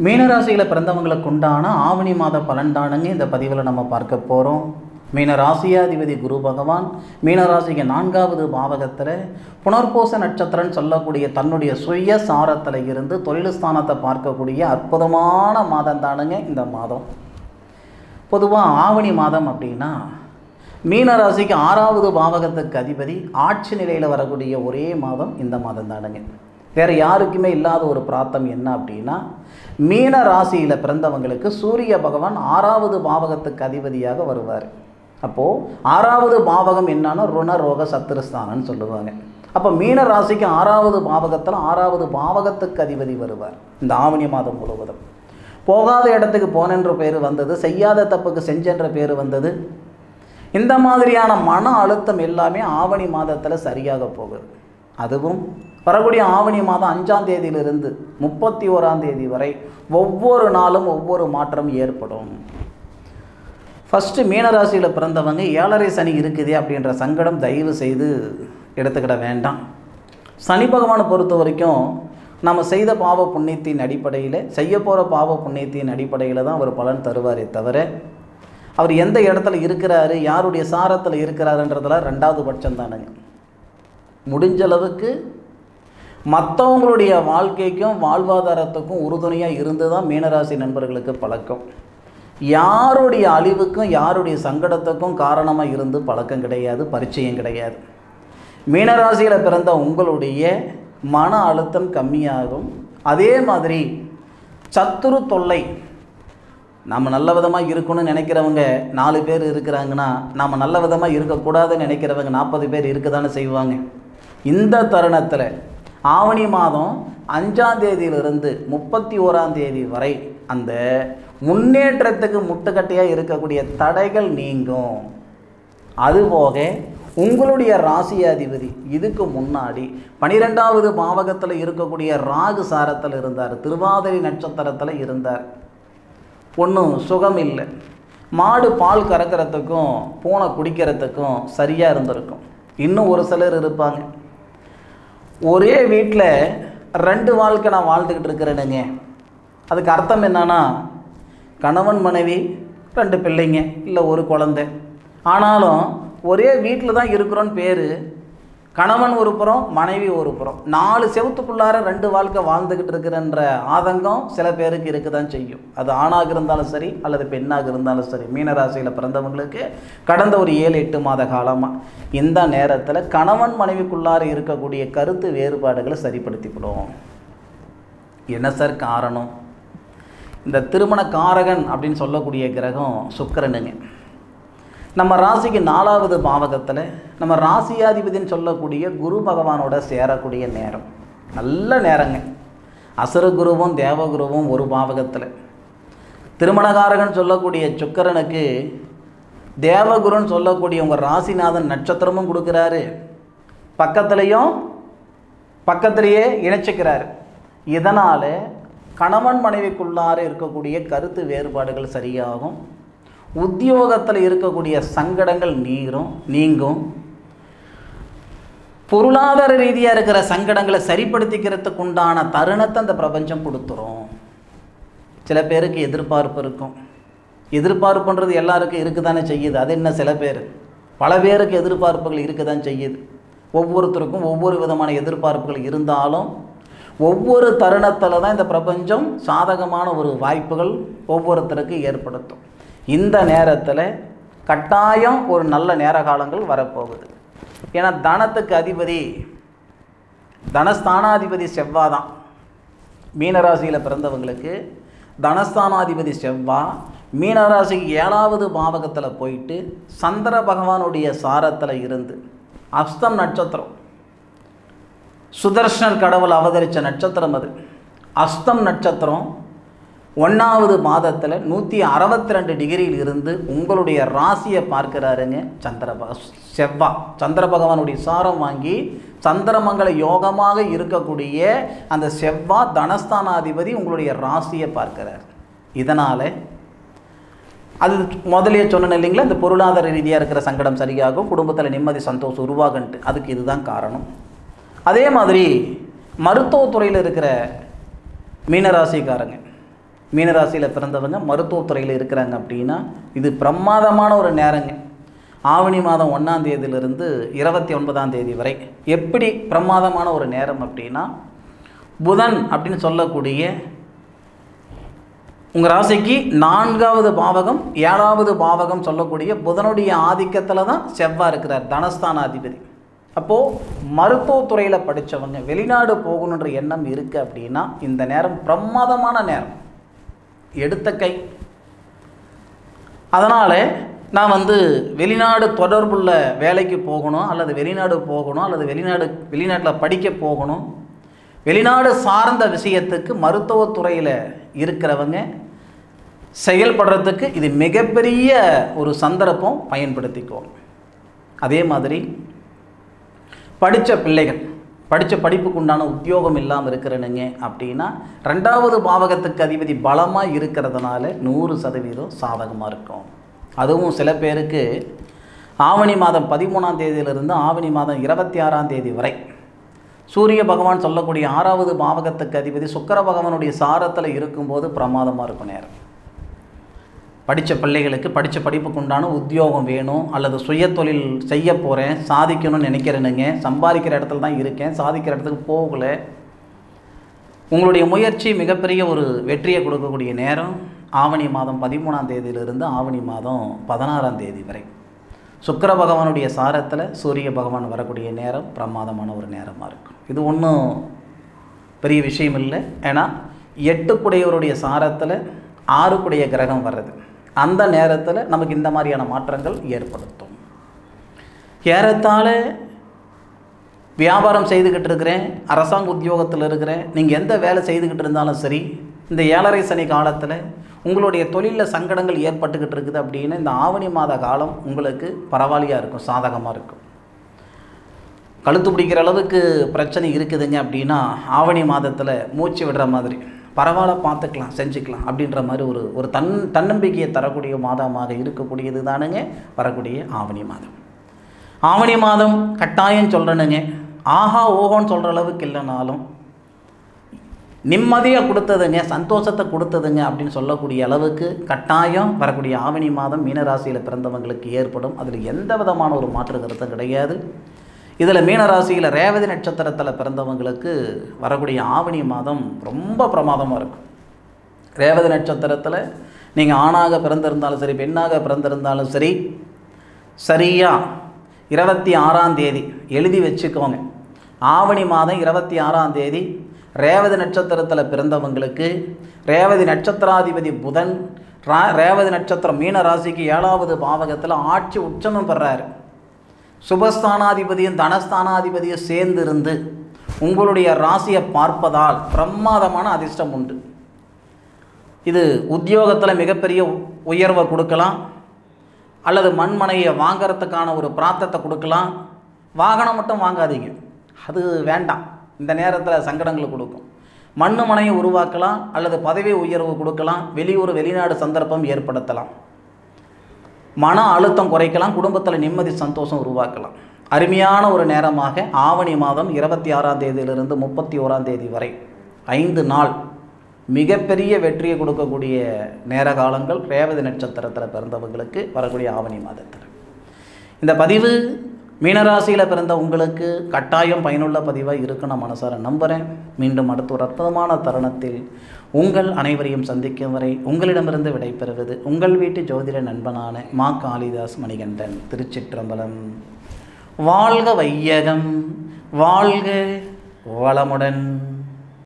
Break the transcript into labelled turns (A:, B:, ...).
A: மீனராசியில் பிறந்தவங்களுக்கு உண்டான ஆவணி மாத பலன்தானுங்க இந்த பதிவில் நம்ம பார்க்க போகிறோம். மீனராசியாதிபதி குரு பகவான் மீனராசிக்கு 4வது பாவகத்தில் புனர்பூச நட்சத்திரம்னு சொல்லக்கூடிய தன்னுடைய சுய சாரத்தில் இருந்து தொழில் ஸ்தானத்தை பார்க்கக்கூடிய அற்புதமான மாதம் தானுங்க இந்த மாதம். பொதுவாக ஆவணி மாதம் அப்படின்னா மீனராசிக்கு 6வது பாவகத்துக்கு அதிபதி ஆட்சி நிலையில் வரக்கூடிய ஒரே மாதம் இந்த மாதம் தானுங்க. வேறு யாருக்குமே இல்லாத ஒரு பிராப்தம் என்ன அப்படின்னா, மீன ராசியில் பிறந்தவங்களுக்கு சூரிய பகவான் 6வது பாவகத்துக்கு அதிபதியாக வருவார். அப்போது 6வது பாவகம் என்னன்னா ருண ரோக சத்துருஸ்தானம்னு சொல்லுவாங்க. அப்போ மீன ராசிக்கு 6வது பாவகத்தில் 6வது பாவகத்துக்கு அதிபதி வருவார் இந்த ஆவணி மாதம் முழுவதும். போகாத இடத்துக்கு போனென்ற பேர் வந்தது, செய்யாத தப்புக்கு செஞ்சென்ற பேர் வந்தது. இந்த மாதிரியான மன அழுத்தம் எல்லாமே ஆவணி மாதத்தில் சரியாக போகுது. அதுவும் வரக்கூடிய ஆவணி மாதம் 5ஆம் தேதியிலிருந்து 31ஆம் தேதி வரை ஒவ்வொரு நாளும் ஒவ்வொரு மாற்றம் ஏற்படும். ஃபஸ்ட்டு மீனராசியில் பிறந்தவங்க 7.5 சனி இருக்குதே அப்படின்ற சங்கடம் தயவு செய்து எடுத்துக்கிட வேண்டாம். சனி பகவானை பொறுத்த வரைக்கும் நம்ம செய்த பாவ புண்ணியத்தின் அடிப்படையில், செய்ய போகிற பாவ புண்ணியத்தின் அடிப்படையில் தான் அவர் பலன் தருவாரே தவிர, அவர் எந்த இடத்துல இருக்கிறாரு, யாருடைய சாரத்தில் இருக்கிறாருன்றதெல்லாம் 2வது பட்சம் தானுங்க. முடிஞ்ச அளவுக்கு மற்றவங்களுடைய வாழ்க்கைக்கும் வாழ்வாதாரத்துக்கும் உறுதுணையாக இருந்து தான் மீனராசி நண்பர்களுக்கு பழக்கம். யாருடைய அழிவுக்கும் யாருடைய சங்கடத்துக்கும் காரணமாக இருந்து பழக்கம் கிடையாது, பரிச்சயம் கிடையாது. மீனராசியில் பிறந்த உங்களுடைய மன அழுத்தம் கம்மியாகும். அதே மாதிரி சத்துரு தொல்லை, நம்ம நல்ல விதமாக இருக்கணும்னு நினைக்கிறவங்க 4 பேர் இருக்கிறாங்கன்னா, நாம் நல்ல விதமாக இருக்கக்கூடாதுன்னு நினைக்கிறவங்க 40 பேர் இருக்க தானே செய்வாங்க. இந்த தருணத்தில் ஆவணி மாதம் 5ஆம் தேதியிலிருந்து 31ஆம் தேதி வரை அந்த முன்னேற்றத்துக்கு முட்டுக்கட்டையாக இருக்கக்கூடிய தடைகள் நீங்கும். அதுபோக உங்களுடைய ராசியாதிபதி இதுக்கு முன்னாடி 12வது பாவகத்தில் இருக்கக்கூடிய ராகு சாரத்தில் இருந்தார், திருவாதிரை நட்சத்திரத்தில் இருந்தார். ஒன்றும் சுகம் இல்லை. மாடு பால் கறக்கிறதுக்கும் பூனை குடிக்கிறதுக்கும் சரியாக இருந்திருக்கும். இன்னும் ஒரு சிலர் இருப்பாங்க, ஒரே வீட்டில் 2 வாழ்க்கை நான் வாழ்ந்துக்கிட்டு இருக்கிறேனுங்க. அதுக்கு அர்த்தம் என்னன்னா, கணவன் மனைவி 2 பிள்ளைங்க இல்லை ஒரு குழந்தை, ஆனாலும் ஒரே வீட்டில் தான் இருக்கிறோன்னு பேர். கணவன் ஒரு புறம், மனைவி ஒரு புறம், 4 செவத்துக்குள்ளார 2 வாழ்க்கை வாழ்ந்துக்கிட்டு இருக்கிறன்ற ஆதங்கம் சில பேருக்கு இருக்க தான் செய்யும். அது ஆணாக இருந்தாலும் சரி அல்லது பெண்ணாக இருந்தாலும் சரி. மீனராசியில் பிறந்தவங்களுக்கு கடந்த ஒரு 7-8 மாத காலமாக இந்த நேரத்தில் கணவன் மனைவிக்குள்ளார இருக்கக்கூடிய கருத்து வேறுபாடுகளை சரிப்படுத்திவிடும். என்ன சார் காரணம்? இந்த திருமண காரகன் அப்படின்னு சொல்லக்கூடிய கிரகம் சுக்கிரனுங்க. நம்ம ராசிக்கு 4வது பாவகத்தில் நம்ம ராசியாதிபதினு சொல்லக்கூடிய குரு பகவானோட சேரக்கூடிய நேரம் நல்ல நேரங்க. அசுர குருவும் தேவகுருவும் ஒரு பாவகத்தில். திருமணகாரகன் சொல்லக்கூடிய சுக்கிரனுக்கு தேவகுருன்னு சொல்லக்கூடிய உங்கள் ராசிநாதன் நட்சத்திரமும் கொடுக்குறாரு, பக்கத்திலேயே இணைச்சிக்கிறாரு. இதனால் கணவன் மனைவிக்குள்ளார இருக்கக்கூடிய கருத்து வேறுபாடுகள் சரியாகும். உத்தியோகத்தில் இருக்கக்கூடிய சங்கடங்கள் நீங்கும். பொருளாதார ரீதியாக இருக்கிற சங்கடங்களை சரிப்படுத்திக்கிறதுக்கு உண்டான தருணத்தை அந்த பிரபஞ்சம் கொடுத்துரும். சில பேருக்கு எதிர்பார்ப்பு இருக்கும். எதிர்பார்ப்புன்றது எல்லாருக்கும் இருக்க தானே செய்யுது. அது என்ன, சில பேர் பல பேருக்கு எதிர்பார்ப்புகள் இருக்க தான் செய்யுது. ஒவ்வொருத்தருக்கும் ஒவ்வொரு விதமான எதிர்பார்ப்புகள் இருந்தாலும் ஒவ்வொரு தருணத்தில் தான் இந்த பிரபஞ்சம் சாதகமான ஒரு வாய்ப்புகள் ஒவ்வொருத்தருக்கு ஏற்படுத்தும். இந்த நேரத்தில் கட்டாயம் ஒரு நல்ல நேர காலங்கள் வரப்போகுது. ஏன்னா தனத்துக்கு அதிபதி, தனஸ்தானாதிபதி செவ்வாய் தான். மீனராசியில் பிறந்தவங்களுக்கு தனஸ்தானாதிபதி செவ்வாய் மீனராசிக்கு 7வது பாவகத்தில் போயிட்டு சந்திர பகவானுடைய சாரத்தில் இருந்து, அஸ்தம் நட்சத்திரம் சுதர்ஷனர் கடவுள் அவதரித்த நட்சத்திரம் அது. அஸ்தம் நட்சத்திரம் 1வது மாதத்தில் 162 டிகிரியில் இருந்து உங்களுடைய ராசியை பார்க்கிறாருங்க செவ்வாய். சந்திர பகவானுடைய சாரம் வாங்கி சந்திரமங்கல யோகமாக இருக்கக்கூடிய அந்த செவ்வாய் தனஸ்தானாதிபதி உங்களுடைய ராசியை பார்க்கிறார். இதனால் அது முதலே சொன்னேன் இல்லைங்களா, இந்த பொருளாதார ரீதியாக இருக்கிற சங்கடம் சரியாகும், குடும்பத்தில் நிம்மதி சந்தோஷம் உருவாகுன்ட்டு. அதுக்கு இதுதான் காரணம். அதே மாதிரி மருத்துவத்துறையில் இருக்கிற மீனராசிக்காரங்க மீனராசியில் பிறந்தவங்க மருத்துவத்துறையில் இருக்கிறாங்க அப்படின்னா இது பிரமாதமான ஒரு நேரங்க. ஆவணி மாதம் 1ஆம் தேதியிலிருந்து 29ஆம் தேதி வரை எப்படி பிரமாதமான ஒரு நேரம் அப்படின்னா, புதன் அப்படின்னு சொல்லக்கூடிய உங்கள் ராசிக்கு 4வது பாவகம் 7வது பாவகம் சொல்லக்கூடிய புதனுடைய ஆதிக்கத்தில் தான் செவ்வாய் இருக்கிறார், தனஸ்தானாதிபதி. அப்போது மருத்துவத்துறையில் படித்தவங்க வெளிநாடு போகணுன்ற எண்ணம் இருக்குது அப்படின்னா இந்த நேரம் பிரமாதமான நேரம், எடுத்த கை. அதனால் நான் வெளிநாடு தொடர்புள்ள வேலைக்கு போகணும், அல்லது வெளிநாடு போகணும், அல்லது வெளிநாட்டில் படிக்க போகணும், வெளிநாடு சார்ந்த விஷயத்துக்கு மருத்துவத்துறையில் இருக்கிறவங்க செயல்படுறதுக்கு இது மிகப்பெரிய ஒரு சந்தர்ப்பம், பயன்படுத்திக்குவோம். அதே மாதிரி படித்த பிள்ளைகள் படித்த படிப்புக்கு உண்டான உத்தியோகம் இல்லாமல் இருக்கிறனுங்க அப்படின்னா 2வது பாவகத்துக்கு அதிபதி பலமாக இருக்கிறதுனால 100% சாதகமாக இருக்கும். அதுவும் சில பேருக்கு ஆவணி மாதம் 13ஆம் தேதியிலிருந்து ஆவணி மாதம் 26ஆம் தேதி வரை சூரிய பகவான் சொல்லக்கூடிய 6வது பாவகத்துக்கு அதிபதி சுக்கிர பகவானுடைய சாரத்தில் இருக்கும்போது பிரமாதமாக இருக்கும் நேரம். படித்த பிள்ளைகளுக்கு படித்த படிப்புக்கு உண்டான உத்தியோகம் வேணும், அல்லது சுய தொழில் செய்ய போகிறேன், சாதிக்கணும்னு நினைக்கிறேனுங்க, சம்பாதிக்கிற இடத்துல தான் இருக்கேன், சாதிக்கிற இடத்துக்கு போகலை, உங்களுடைய முயற்சி மிகப்பெரிய ஒரு வெற்றியை கொடுக்கக்கூடிய நேரம் ஆவணி மாதம் 13ஆம் தேதியிலிருந்து ஆவணி மாதம் 16ஆம் தேதி வரை சுக்கிர பகவானுடைய சாரத்தில் சூரிய பகவான் வரக்கூடிய நேரம் பிரமாதமான ஒரு நேரமாக இருக்கும். இது ஒன்றும் பெரிய விஷயம் இல்லை. ஏன்னா 8 சாரத்தில் 6 கிரகம் வர்றது, அந்த நேரத்தில் நமக்கு இந்த மாதிரியான மாற்றங்கள் ஏற்படுத்தும். ஏறத்தாழ வியாபாரம் செய்துக்கிட்டு இருக்கிறேன், அரசாங்க உத்தியோகத்தில் இருக்கிறேன், நீங்கள் எந்த வேலை செய்துக்கிட்டு இருந்தாலும் சரி, இந்த 7.5 சனி காலத்தில் உங்களுடைய தொழிலில் சங்கடங்கள் ஏற்பட்டுக்கிட்டு இருக்குது அப்படின்னா இந்த ஆவணி மாத காலம் உங்களுக்கு பரவாயில்லையாக இருக்கும், சாதகமாக இருக்கும். கழுத்து பிடிக்கிற அளவுக்கு பிரச்சனை இருக்குதுங்க அப்படின்னா ஆவணி மாதத்தில் மூச்சு விடுற மாதிரி பரவாயில்ல, பார்த்துக்கலாம், செஞ்சுக்கலாம் அப்படின்ற மாதிரி ஒரு தன்னம்பிக்கையை தரக்கூடிய மாதமாக இருக்கக்கூடியது தானுங்க வரக்கூடிய ஆவணி மாதம். ஆவணி மாதம் கட்டாயம் சொல்கிறேனுங்க, ஆஹா ஓஹோன்னு சொல்கிற அளவுக்கு இல்லைனாலும் நிம்மதியாக கொடுத்ததுங்க, சந்தோஷத்தை கொடுத்ததுங்க அப்படின்னு சொல்லக்கூடிய அளவுக்கு கட்டாயம் வரக்கூடிய ஆவணி மாதம் மீனராசியில் பிறந்தவங்களுக்கு ஏற்படும். அதில் எந்த விதமான ஒரு மாற்று கருத்தும் கிடையாது. இதில் மீனராசியில் ரேவதி நட்சத்திரத்தில் பிறந்தவங்களுக்கு வரக்கூடிய ஆவணி மாதம் ரொம்ப பிரமாதமாக இருக்கும். ரேவதி நட்சத்திரத்தில் நீங்கள் ஆணாக பிறந்திருந்தாலும் சரி, பெண்ணாக பிறந்திருந்தாலும் சரி, சரியாக 26ஆம் தேதி எழுதி வச்சுக்கோங்க. ஆவணி மாதம் 26ஆம் தேதி ரேவதி நட்சத்திரத்தில் பிறந்தவங்களுக்கு ரேவதி நட்சத்திராதிபதி புதன் ரேவதி நட்சத்திரம் மீன ராசிக்கு 7வது பாவகத்தில் ஆட்சி உச்சமும் பெறாரு. சுபஸ்தானாதிபதியும் தனஸ்தானாதிபதியும் சேர்ந்து இருந்து உங்களுடைய ராசியை பார்ப்பதால் பிரமாதமான அதிர்ஷ்டம் உண்டு. இது உத்தியோகத்தில் மிகப்பெரிய உயர்வை கொடுக்கலாம், அல்லது மண்மனையை வாங்கிறதுக்கான ஒரு பிரார்த்தத்தை கொடுக்கலாம். வாகனம் மட்டும் வாங்காதீங்க, அது வேண்டாம், இந்த நேரத்தில் சங்கடங்களை கொடுக்கும். மண்ணு மனையை உருவாக்கலாம், அல்லது பதவி உயர்வு கொடுக்கலாம், வெளியூர் வெளிநாடு சந்தர்ப்பம் ஏற்படுத்தலாம், மன அழுத்தம் குறைக்கலாம், குடும்பத்தில் நிம்மதி சந்தோஷம் உருவாக்கலாம். அருமையான ஒரு நேரமாக ஆவணி மாதம் 26ஆம் தேதியிலிருந்து 31ஆம் தேதி வரை 5 நாள் மிகப்பெரிய வெற்றியை கொடுக்கக்கூடிய நேர காலங்கள் ரேவதி நட்சத்திரத்தில் பிறந்தவங்களுக்கு வரக்கூடிய ஆவணி மாதத்தில். இந்த பதிவு மீனராசியில் பிறந்த உங்களுக்கு கட்டாயம் பயனுள்ள பதிவாக இருக்குன்னு நான் மனசார நம்புகிறேன். மீண்டும் அடுத்த ஒரு அற்புதமான தருணத்தில் உங்கள் அனைவரையும் சந்திக்கும் வரை உங்களிடமிருந்து விடைபெறுவது உங்கள் வீட்டு ஜோதிட நண்பனான மா காளிதாஸ் மணிகண்டன். திருச்சிற்றம்பலம். வாழ்க வையகம், வாழ்க வளமுடன்.